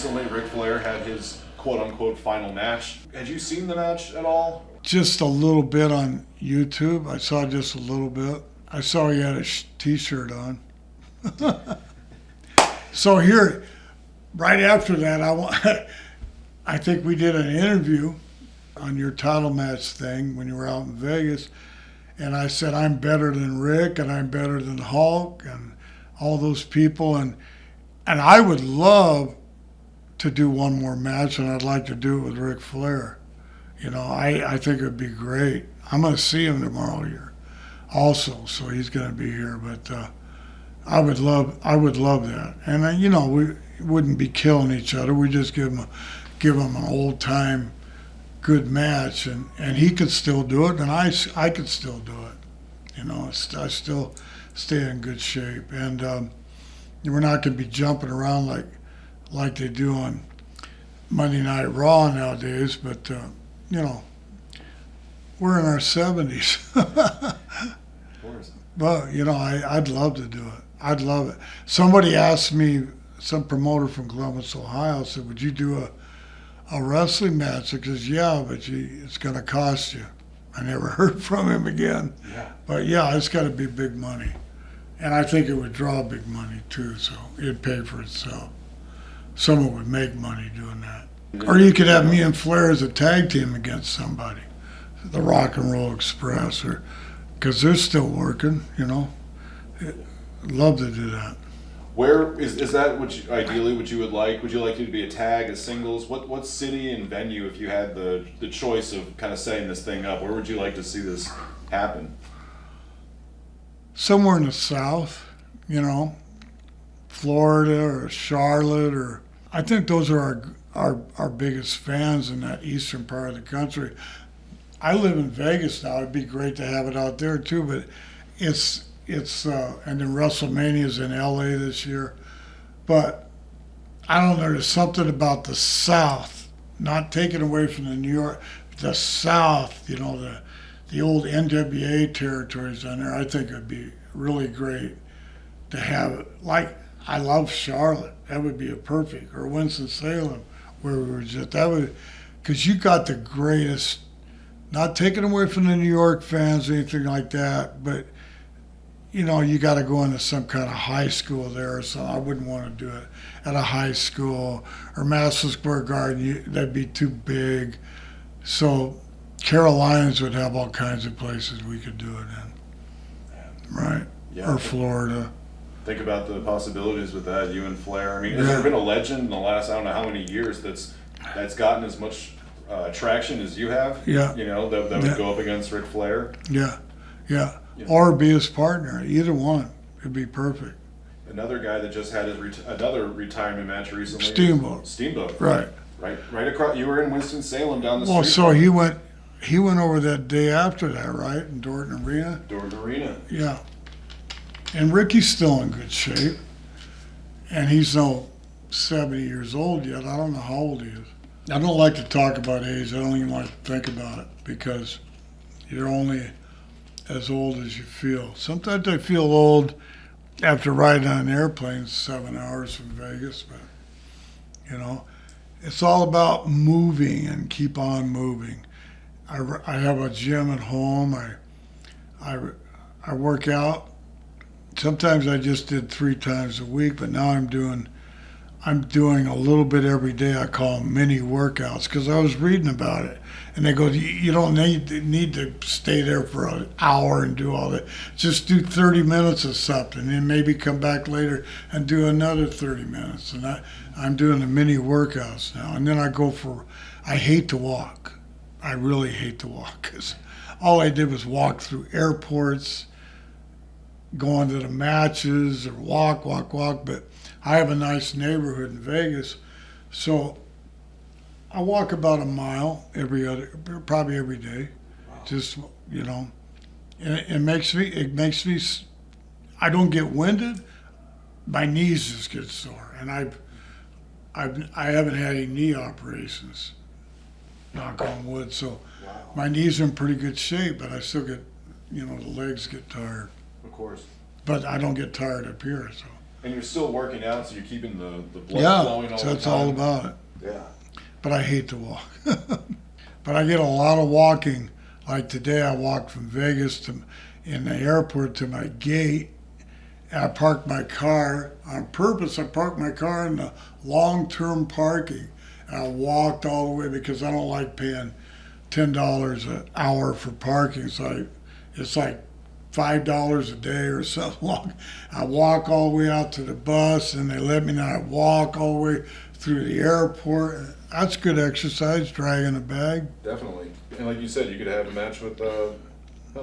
recently Ric Flair had his quote-unquote final match. Had you seen the match at all? Just a little bit on YouTube. I saw just a little bit. I saw he had a T-shirt on. So here, right after that, I think we did an interview on your title match thing when you were out in Vegas, and I said I'm better than Rick and I'm better than Hulk and all those people, and I would love to do one more match, and I'd like to do it with Ric Flair. I think it would be great. I'm going to see him tomorrow here also, so he's going to be here. But I would love that. And, we wouldn't be killing each other. We just give him an old-time good match, and he could still do it, and I could still do it. I still stay in good shape. And we're not going to be jumping around like they do on Monday Night Raw nowadays, but we're in our 70s. But, I'd love to do it. I'd love it. Somebody asked me, some promoter from Columbus, Ohio, said, would you do a wrestling match? I says, yeah, but it's going to cost you. I never heard from him again. Yeah. But, yeah, it's got to be big money. And I think it would draw big money, too, so it'd pay for itself. Someone would make money doing that. Or you could have me and Flair as a tag team against somebody, the Rock and Roll Express, because they're still working, I'd love to do that. Where is that ideally what you would like? Would you like it to be a tag, a singles? What city and venue, if you had the choice of kind of setting this thing up, where would you like to see this happen? Somewhere in the South, Florida or Charlotte, or I think those are our biggest fans in that eastern part of the country. I live in Vegas now. It'd be great to have it out there too, but it's and then WrestleMania's in LA this year. But I don't know, there's something about the South, not taken away from the New York, the South, the old NWA territories down there. I think it'd be really great to have it. Like, I love Charlotte. That would be a perfect, or Winston-Salem, where we were just, because you got the greatest, not taken away from the New York fans or anything like that, but you got to go into some kind of high school there, so I wouldn't want to do it at a high school, or Madison Square Garden, that'd be too big. So Carolinas would have all kinds of places we could do it in, right? Yeah. Or Florida. Think about the possibilities with that, you and Flair. I mean, has there been a legend in the last, I don't know how many years, that's gotten as much traction as you have? Yeah. That would go up against Ric Flair? Yeah. Or be his partner. Either one. It'd be perfect. Another guy that just had another retirement match recently. Steamboat. Right across. You were in Winston-Salem down the street. Well, so he went over that day after that, right? In Dorton Arena? Dorton Arena. Yeah. And Ricky's still in good shape. And he's no 70 years old yet. I don't know how old he is. I don't like to talk about age. I don't even like to think about it, because you're only as old as you feel. Sometimes I feel old after riding on an airplane 7 hours from Vegas, but it's all about moving and keep on moving. I have a gym at home. I work out. Sometimes I just did 3 times a week, but now I'm doing a little bit every day. I call them mini workouts, because I was reading about it. And they go, you don't need to stay there for an hour and do all that. Just do 30 minutes of something, and maybe come back later and do another 30 minutes. And I'm doing the mini workouts now. And then I hate to walk. I really hate to walk, because all I did was walk through airports, going to the matches, or walk. But I have a nice neighborhood in Vegas, so I walk about a mile probably every day. Wow. Just, and it makes me, I don't get winded. My knees just get sore, and I haven't had any knee operations, knock on wood. So wow. My knees are in pretty good shape, but I still get, the legs get tired. Of course. But I don't get tired up here, so And you're still working out, so you're keeping the blood flowing all the time. Yeah, that's all about it. Yeah. But I hate to walk. But I get a lot of walking. Like today, I walked from Vegas in the airport to my gate. And I parked my car on purpose. I parked my car in the long-term parking. And I walked all the way because I don't like paying $10 an hour for parking. So it's like $5 a day or something long. I walk all the way out to the bus, and they let me know. I walk all the way through the airport. That's good exercise, dragging a bag. Definitely. And like you said, you could have a match with,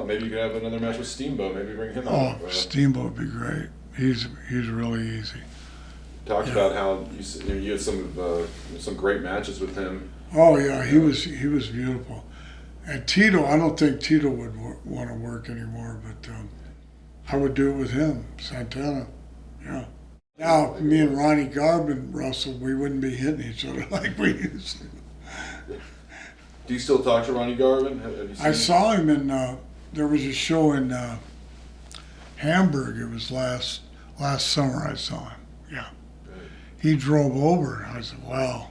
maybe you could have another match with Steamboat. Maybe bring him out. Oh, Steamboat would be great. He's really easy. Talked about how you had some great matches with him. Oh yeah, he was beautiful. And Tito, I don't think Tito would want to work anymore, but I would do it with him, Santana. Yeah. Now, me and Ronnie Garvin wrestled, we wouldn't be hitting each other like we used to. Do you still talk to Ronnie Garvin? Have you seen I saw him in, there was a show in Hamburg. It was last summer I saw him. Yeah. He drove over. I said, wow,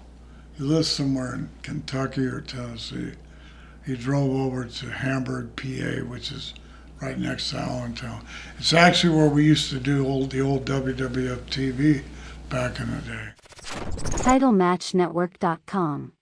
he lives somewhere in Kentucky or Tennessee. He drove over to Hamburg, PA, which is right next to Allentown. It's actually where we used to do the old WWF TV back in the day. TitleMatchNetwork.com